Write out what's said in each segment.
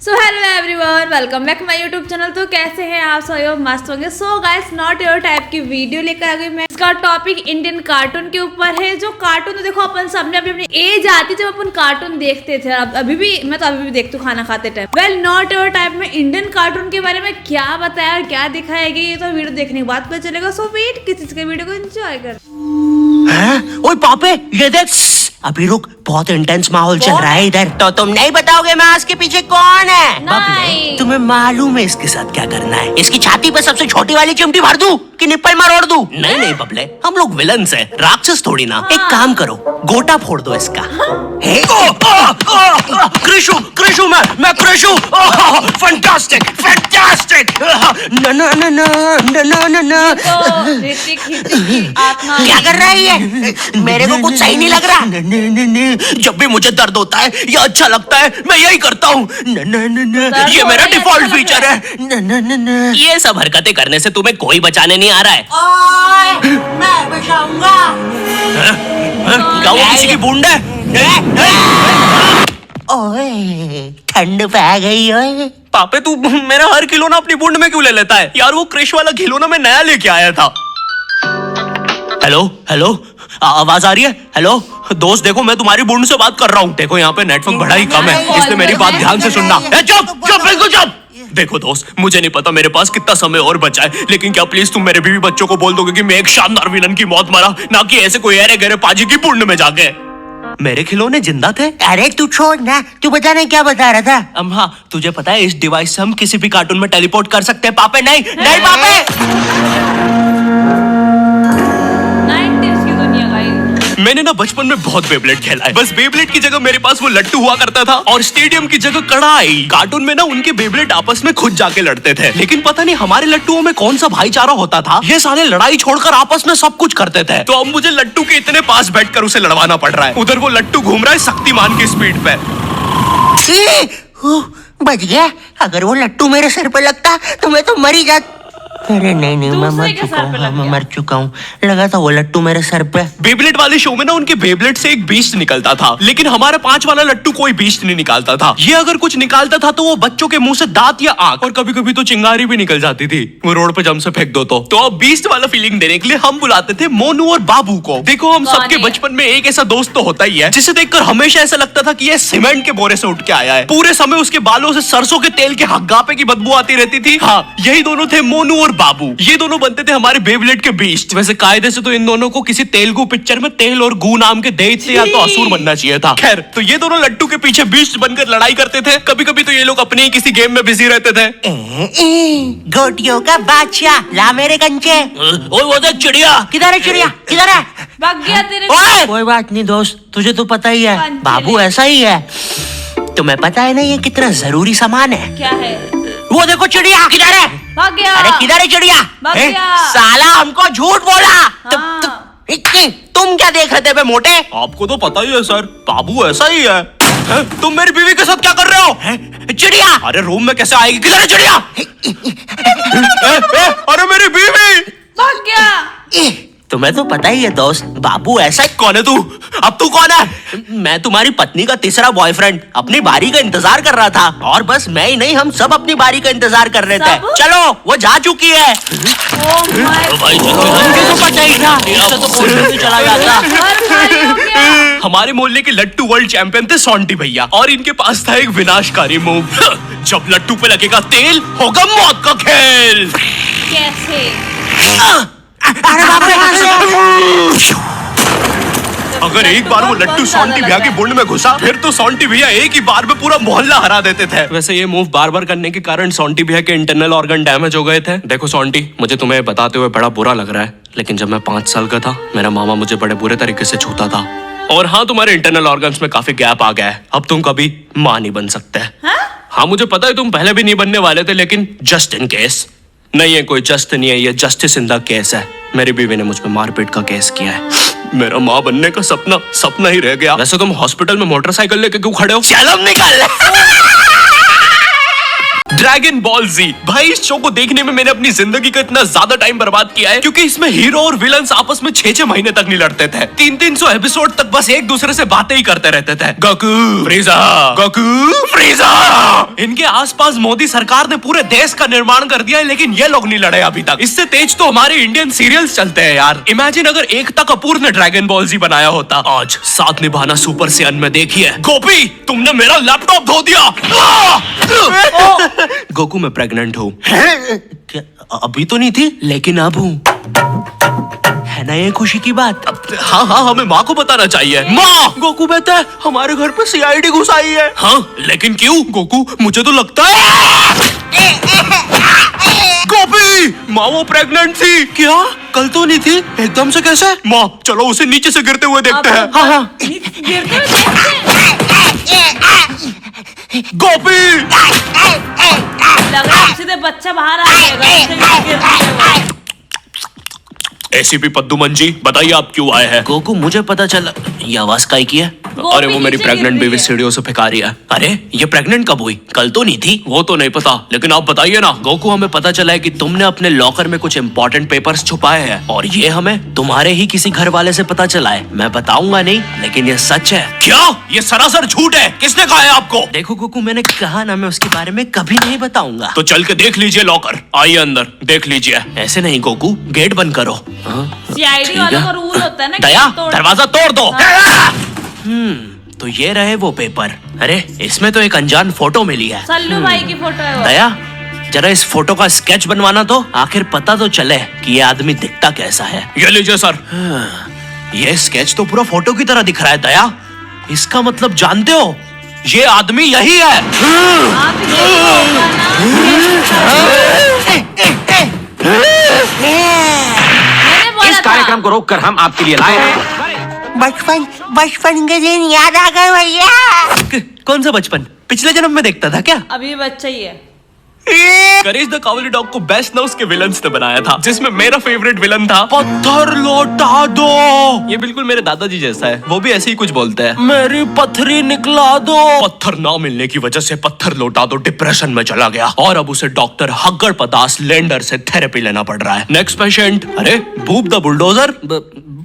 So hello everyone, welcome back my YouTube channel. तो कैसे हैं आप सब? मस्त होंगे। So guys, not your type की वीडियो लेकर आ गई मैं। इसका टॉपिक इंडियन कार्टून के ऊपर है। जो कार्टून तो देखो अपन सबने अपनी अपनी एज आती जब अपन कार्टून देखते थे। अब अभी भी मैं देखती हूँ खाना खाते time. Well, not your type में इंडियन कार्टून के बारे में क्या बताया, क्या दिखाया गया, ये तो वीडियो देखने के बाद पता चलेगा। सो वेट, किसी के वीडियो को एंजॉय कर। ओए पापे, ये देख। अभी रुक, बहुत इंटेंस माहौल चल रहा है इधर। तो तुम नहीं बताओगे मास्क के पीछे कौन है? नहीं। तुम्हें मालूम है इसके साथ क्या करना है? इसकी छाती पे सबसे छोटी वाली चिमटी भर दूं कि निप्पल मरोड़ दूं? नहीं नहीं बबले, हम लोग विलन्स हैं, राक्षस थोड़ी ना। एक काम करो, गोटा फोड़ दो इसका। कृषु, कृषु, मैं कृषु। Fantastic, fantastic. ना ना ना ना ना ना ना। क्या कर रहा है ये? मेरे को कुछ सही नहीं लग रहा। नहीं, जब भी मुझे दर्द होता है या अच्छा लगता है मैं यही करता हूँ। ये मेरा डिफॉल्ट फीचर है। ये सब हरकतें करने से तुम्हें कोई बचाने नहीं आ रहा है। ओए, मैं बचाऊंगा। क्या वो किसी की बूंद है? ओए, ठंड पै गई। ओए पापे, तू मेरा हर खिलौना अपनी बूंद में क्यों ले लेता है? यार वो क्रिश वाला खिलौना मैं नया लेके आया था। हेलो हेलो, आवाज आ रही है? हेलो दोस्त, देखो मैं तुम्हारी बूंद से बात कर रहा हूँ। देखो यहाँ पे नेटवर्क बड़ा ही कम है, इसलिए मेरी बात ध्यान से सुनना। चुप चुप, बिल्कुल चुप। देखो दोस्त, मुझे नहीं पता मेरे पास कितना समय और बचा है, लेकिन क्या प्लीज तुम मेरे बीवी बच्चों को बोल दोगे कि मैं एक शानदार विलन की मौत मरा, ना कि ऐसे कोई अरे गहरे पाजी की बूंद में जाके। मेरे खिलौने जिंदा थे। अरे तू छोड़ ना, तू बता नहीं क्या बता रहा था? हाँ, तुझे पता है इस डिवाइस से हम किसी भी कार्टून में टेलीपोर्ट कर सकते हैं। पापे नहीं नहीं पापे। मैंने ना बचपन में बहुत बेब्लेड खेला है। बस बेब्लेड की जगह मेरे पास वो लट्टू हुआ करता था और स्टेडियम की जगह कढ़ाई। कार्टून में ना उनके बेब्लेड आपस में खुद जाके लड़ते थे, लेकिन पता नहीं हमारे लट्टुओं में कौन सा भाईचारा होता था, ये साले लड़ाई छोड़कर आपस में सब कुछ करते थे। तो अब मुझे लट्टू के इतने पास बैठकर उसे लड़वाना पड़ रहा है। उधर वो लट्टू घूम रहा है शक्तिमान की स्पीड पे। बच गया। अगर वो लट्टू मेरे सर पे लगता तो मैं तो मर ही जाता। अरे नहीं नहीं, मैं मर चुका हूँ। लगा था वो लट्टू मेरे सर पे। बेब्लेड वाले शो में ना उनके बेब्लेड से एक बीस्ट निकलता था, लेकिन हमारा 5 वाला लट्टू कोई बीस्ट नहीं निकालता था। ये अगर कुछ निकालता था तो वो बच्चों के मुंह से दांत या आंख, और कभी कभी तो चिंगारी भी निकल जाती थी। वो रोड पे जम से फेंक दो तो अब बीस्ट वाला फीलिंग देने के लिए हम बुलाते थे मोनू और बाबू को। देखो, हम सबके बचपन में एक ऐसा दोस्त तो होता ही है जिसे देखकर हमेशा ऐसा लगता था कि ये सीमेंट के बोरे से उठ के आया है। पूरे समय उसके बालों से सरसों के तेल के हग्गापे की बदबू आती रहती थी। हाँ, यही दोनों थे मोनू और बाबू। ये दोनों बनते थे हमारे बेब्लेड के बीस्ट। वैसे कायदे से तो इन दोनों को किसी तेलुगु पिक्चर में तेल और गू नाम के दैत्य या तो असुर बनना चाहिए था। खैर, तो ये दोनों लट्टू के पीछे बीस्ट बनकर लड़ाई करते थे। कभी कभी तो ये लोग अपने ही किसी गेम में बिजी रहते थे। गोटियों का बादशाह, ला मेरे कंचे। ओए वो देख चिड़िया। किधर है चिड़िया? किधर है? भाग गया तेरे। कोई बात नहीं दोस्त, तुझे तो पता ही है, बाबू ऐसा ही है। तुम्हें पता है ना ये कितना जरूरी सामान है? क्या है? वो देखो चिड़िया। किधर है? भाग गया। अरे किधर है चिड़िया? साला हमको झूठ बोला। तुम क्या देख रहे थे बे मोटे? आपको तो पता ही है सर, बाबू ऐसा ही है। तुम मेरी बीवी के साथ क्या कर रहे हो? चिड़िया। अरे रूम में कैसे आएगी? किधर है चिड़िया? अरे मेरी बीवी भाग गया। तुम्हें तो पता ही है दोस्त, बाबू ऐसा ही। कौन है तू? अब तू कौन है? मैं तुम्हारी पत्नी का तीसरा बॉयफ्रेंड, अपनी बारी का इंतजार कर रहा था। और बस मैं ही नहीं, हम सब अपनी बारी का इंतजार कर रहे थे। चलो, वो जा चुकी है। भाई तो पता ही था, इससे तो बोलने चला जाता। हमारे मोहल्ले के लट्टू वर्ल्ड चैंपियन थे सोंटी भैया, और इनके पास था एक विनाशकारी मूव। जब लट्टू पे लगेगा तेल, होगा मौत का खेल। कैसे? अगर एक बार वो लट्टू सोंटी भैया की बूंद में घुसा, फिर तो सोंटी भैया एक ही बार में पूरा मोहल्ला हरा देते थे। वैसे ये मूव बार बार करने के कारण सोंटी भैया के इंटरनल ऑर्गन डैमेज हो गए थे। देखो सोंटी, मुझे तुम्हें बताते हुए बड़ा बुरा लग रहा है, लेकिन जब मैं 5 साल का था, मेरा मामा मुझे बड़े बुरे तरीके से छूता था। और हाँ, तुम्हारे इंटरनल ऑर्गन्स में काफी गैप आ गया है। अब तुम कभी माँ नहीं बन सकते। हाँ, मुझे पता है तुम पहले भी नहीं बनने वाले थे, लेकिन जस्ट इन केस। नहीं है, कोई जस्ट नहीं है, ये जस्टिस इन द केस है। मेरी बीवी ने मुझ पे मारपीट का केस किया है। मेरा माँ बनने का सपना ही रह गया। वैसे तुम हॉस्पिटल में मोटरसाइकिल लेके क्यों खड़े हो? शर्म निकाल। ड्रैगन बॉल जी। भाई इस शो को देखने में मैंने अपनी जिंदगी का इतना ज्यादा टाइम बर्बाद किया है, क्योंकि इसमें हीरो और विलन्स आपस में 6-6 महीने तक नहीं लड़ते थे। 300 एपिसोड तक बस एक दूसरे से बातें ही करते रहते थे। Goku फ्रीजा, Goku फ्रीजा। इनके आसपास मोदी सरकार ने पूरे देश का निर्माण कर दिया है, लेकिन ये लोग नहीं लड़े अभी तक। इससे तेज तो हमारे इंडियन सीरियल्स चलते हैं यार। इमेजिन अगर एकता कपूर ने ड्रैगन बॉल जी बनाया होता। आज साथ निभाना सुपर सियान में देखिए। गोपी तुमने मेरा लैपटॉप धो दिया। गोकू मैं प्रेग्नेंट हूँ। अभी तो नहीं थी, लेकिन अब हूँ। है ना ये खुशी की बात। हाँ हाँ हमें माँ को बताना चाहिए। माँ गोकू बेटा हमारे घर पे सीआईडी घुस आई है। हाँ लेकिन क्यों गोकू? मुझे तो लगता है गोपी माँ वो प्रेग्नेंट थी। क्या? कल तो नहीं थी, एकदम से कैसे? माँ चलो उसे नीचे से गिरते हुए देखते हैं। हाँ हाँ गिरते हुए देखते हैं। गोपी लग रहा है सीधे बच्चा बाहर आ जाएगा। एसीपी पद्दू मंजी बताइए आप क्यों आए हैं? गोकू मुझे पता चला ये आवाज काय की है। अरे वो मेरी प्रेग्नेंट बेबी सीढ़ियों से फेंका रही है। अरे ये प्रेग्नेंट कब हुई? कल तो नहीं थी। वो तो नहीं पता, लेकिन आप बताइए ना। गोकू हमें पता चला है कि तुमने अपने लॉकर में कुछ इम्पोर्टेंट पेपर्स छुपाए हैं, और ये हमें तुम्हारे ही किसी घर वाले से पता चला है। मैं बताऊंगा नहीं, लेकिन ये सच है। क्या? ये सरासर झूठ है। किसने कहा है आपको? देखो गोकू मैंने कहा ना, मैं उसके बारे में कभी नहीं बताऊंगा। तो चल के देख लीजिए लॉकर। आइए अंदर देख लीजिए। ऐसे नहीं गोकू, गेट बंद करो। सीआईडी वालों का रूल होता है ना। दया दरवाजा तोड़ दो। तो ये रहे वो पेपर। अरे इसमें तो एक अनजान फोटो मिली है। सल्लू भाई की फोटो है वो। दया जरा इस फोटो का स्केच बनवाना तो, आखिर पता तो चले कि ये आदमी दिखता कैसा है। ये लीजिए सर। ये स्केच तो पूरा फोटो की तरह दिख रहा है दया। इसका मतलब जानते हो, ये आदमी यही है। आप यही होगा ना। इस कार्यक्रम को रोककर हम आपके लिए लाए हैं बचपन के दिन याद आ गए भैया। कौन सा बचपन? पिछले जन्म में देखता था क्या? अभी बच्चा ही है। करेज द कावली डॉग को बेस्ट ना उसके विलन्स ने बनाया था, जिसमें मेरा फेवरेट विलन था पत्थर लौटा दो। ये बिल्कुल मेरे दादाजी जैसा है, वो भी ऐसे ही कुछ बोलते हैं। मेरी पथरी निकला दो। पत्थर ना मिलने की वजह से पत्थर लौटा दो डिप्रेशन में चला गया, और अब उसे डॉक्टर हग्गड़ पदास लेंडर से थेरेपी लेना पड़ रहा है। Next patient. अरे boob the bulldozer.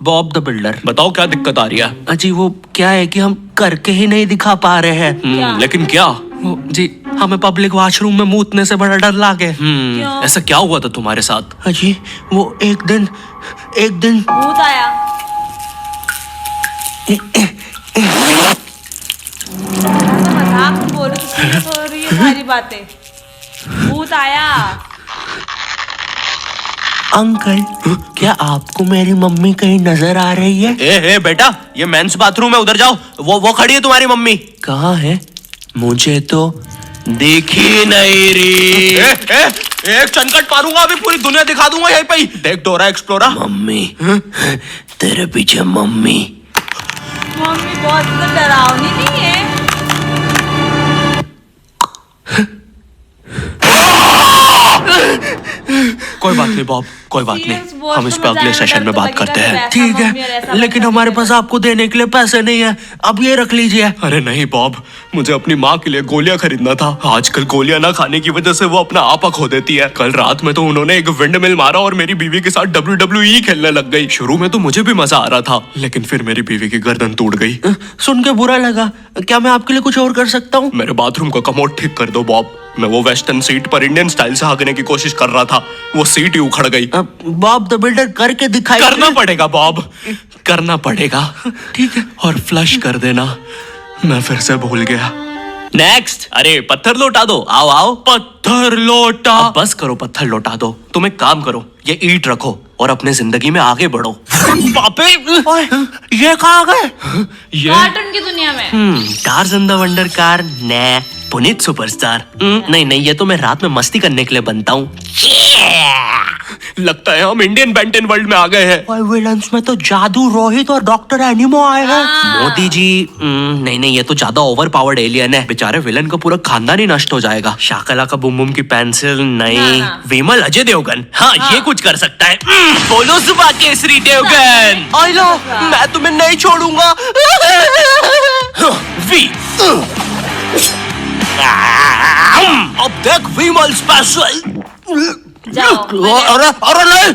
Bob the builder. बताओ क्या दिक्कत आ रही है? अजी वो क्या है कि हम करके ही नहीं दिखा पा रहे हैं। लेकिन क्या? वो जी हमें पब्लिक वॉशरूम में मूतने से बड़ा डर लागे। क्यों? ऐसा क्या हुआ था तुम्हारे साथ? अजी वो एक दिन भूत आया। मजाक में बोल रही है सारी बातें। भूत आया। अंकल क्या आपको मेरी मम्मी कहीं नजर आ रही है? ए बेटा ये मेंस बाथरूम है, उधर जाओ। वो खड़ी है तुम्हारी मम्मी। कहाँ है? मुझे तो देखी नहीं रही। एक चनकट मारूंगा, अभी पूरी दुनिया दिखा दूंगा यहीं पे ही। देख डोरा एक्सप्लोरा। मम्मी तेरे पीछे मम्मी। मम्मी बहुत ज्यादा डरावनी नहीं है। कोई बात नहीं बॉब, कोई बात नहीं, हम इस पे अगले सेशन में बात करते हैं। ठीक है, लेकिन हमारे पास आपको देने के लिए पैसे नहीं है, अब ये रख लीजिए। अरे नहीं बॉब, मुझे अपनी माँ के लिए गोलियां खरीदना था। आजकल गोलियां ना खाने की वजह से वो अपना आपा खो देती है। कल रात में तो उन्होंने एक विंड मिल मारा और मेरी बीवी के साथ WWE खेलने लग गई। शुरू में तो मुझे भी मजा आ रहा था, लेकिन फिर मेरी बीवी की गर्दन टूट गई। सुन के बुरा लगा। क्या मैं आपके लिए कुछ और कर सकता हूँ? मेरे बाथरूम का कमोड ठीक कर दो बॉब। मैं वो वेस्टर्न सीट पर इंडियन स्टाइल से हाँकने की कोशिश कर रहा था, वो सीट ही उखड़ गई। बॉब द बिल्डर करके दिखाई। करना पड़ेगा बॉब, करना पड़ेगा। ठीक है। और फ्लश कर देना, मैं फिर से भूल गया। नेक्स्ट। अरे पत्थर लौटा दो। आओ आओ। पत्थर लौटा। अब बस करो, पत्थर लौटा दो। तुम एक काम करो, ये ईंट रखो और अपने जिंदगी में आगे बढ़ो। बापे ये कहाँ गए? ये कार्टून की दुनिया में। टार्ज़न द वंडर कार ने पुनीत सुपरस्टार। नहीं ये तो मैं रात में मस्ती करने के लिए बनता हूँ। लगता है हम इंडियन बेंटन वर्ल्ड में आ गए हैं। और विलन्स में तो जादू रोहित और डॉक्टर एनिमो आए हैं। मोदी जी नहीं ये तो ज्यादा ओवर पावर्ड एलियन है। बेचारे विलन का पूरा खानदान ही नष्ट हो जाएगा। शाकला का बुम बुम की पेंसिल नहीं। ना। विमल अजय देवगन, हाँ ये कुछ कर सकता है। बोलो सुबह केसरी देवगन। आई लो, मैं तुम्हें नहीं छोड़ूंगा। वी अब देख विमल स्पेशल। जाओ अरे अरे नहीं,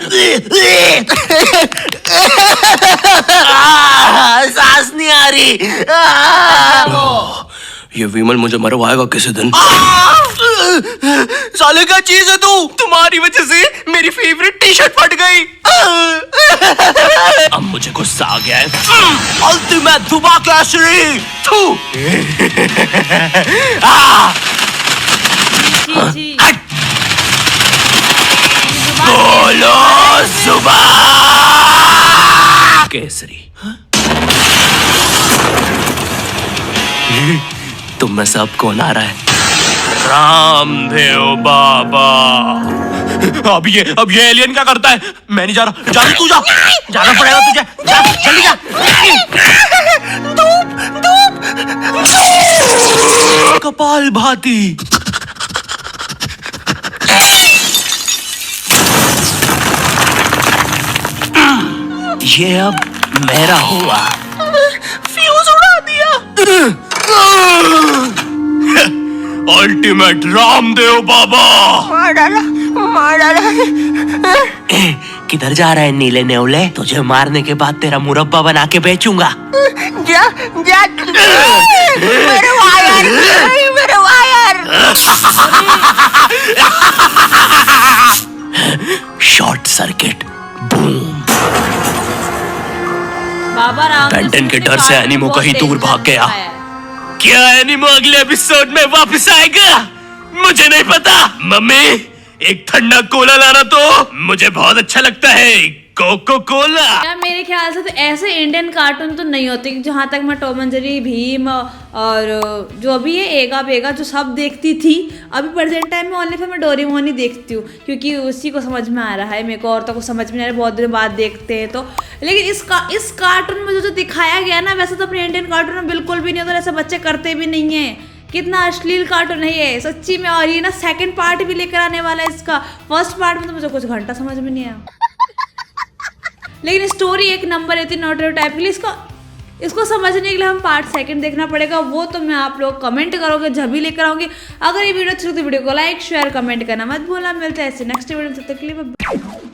सांस नहीं आ रही। ये विमल मुझे मरवाएगा किसी दिन। साले क्या चीज है तू? तुम्हारी वजह से मेरी फेवरेट टी शर्ट फट गई। अब मुझे गुस्सा आ गया है। अल्टीमेट दुबा केसरी। जी बोलो सुबह केसरी। तुम में सब कौन आ रहा है? रामदेव बाबा। अब ये एलियन क्या करता है? मैं नहीं जा रहा। जा तू, जा, जाना पड़ेगा तुझे। जा जल्दी जा। कपाल भाती। ये अब मेरा हुआ। फ्यूज उड़ा दिया। अल्टीमेट रामदेव बाबा। मार डाला। किधर जा रहा है नीले नेवले? तुझे मारने के बाद तेरा मुरब्बा बना के बेचूंगा। जा मेरे wire. Short circuit boom. Baba Ram बेंटन के डर से एनिमो कहीं दूर भाग गया। क्या एनिमो अगले एपिसोड में वापस आएगा? मुझे नहीं पता। मम्मी एक ठंडा कोला लाना तो। मुझे बहुत अच्छा लगता है कोको कोला। यार मेरे ख्याल से तो ऐसे इंडियन कार्टून तो नहीं होते। जहाँ तक मैं टॉम एंड जेरी, भीम और जो अभी ये एगा बेगा जो सब देखती थी, अभी प्रेजेंट टाइम में ओनली फिर मैं डोरेमोन ही देखती हूँ क्योंकि उसी को समझ में आ रहा है। मेरे को और तो कुछ समझ में नहीं आ रहा, बहुत दिनों बाद देखते हैं तो। लेकिन इस कार्टून में जो दिखाया गया ना, वैसे तो अपने इंडियन कार्टून में बिल्कुल भी नहीं होता। ऐसे बच्चे करते भी नहीं है। कितना अश्लील कार्टून है ये सच्ची में। और ये ना सेकंड पार्ट भी लेकर आने वाला है इसका। फर्स्ट पार्ट में तो मुझे कुछ घंटा समझ में नहीं आया, लेकिन स्टोरी एक नंबर है। नॉट योर टाइप के लिए इसको समझने के लिए हम पार्ट सेकंड देखना पड़ेगा। वो तो मैं आप लोग कमेंट करोगे जब भी लेकर आऊंगी। अगर ये वीडियो अच्छी लगी तो वीडियो को लाइक शेयर कमेंट करना मत भूलना। मिलते हैं ऐसे नेक्स्ट वीडियो में, तब तक के लिए बाय।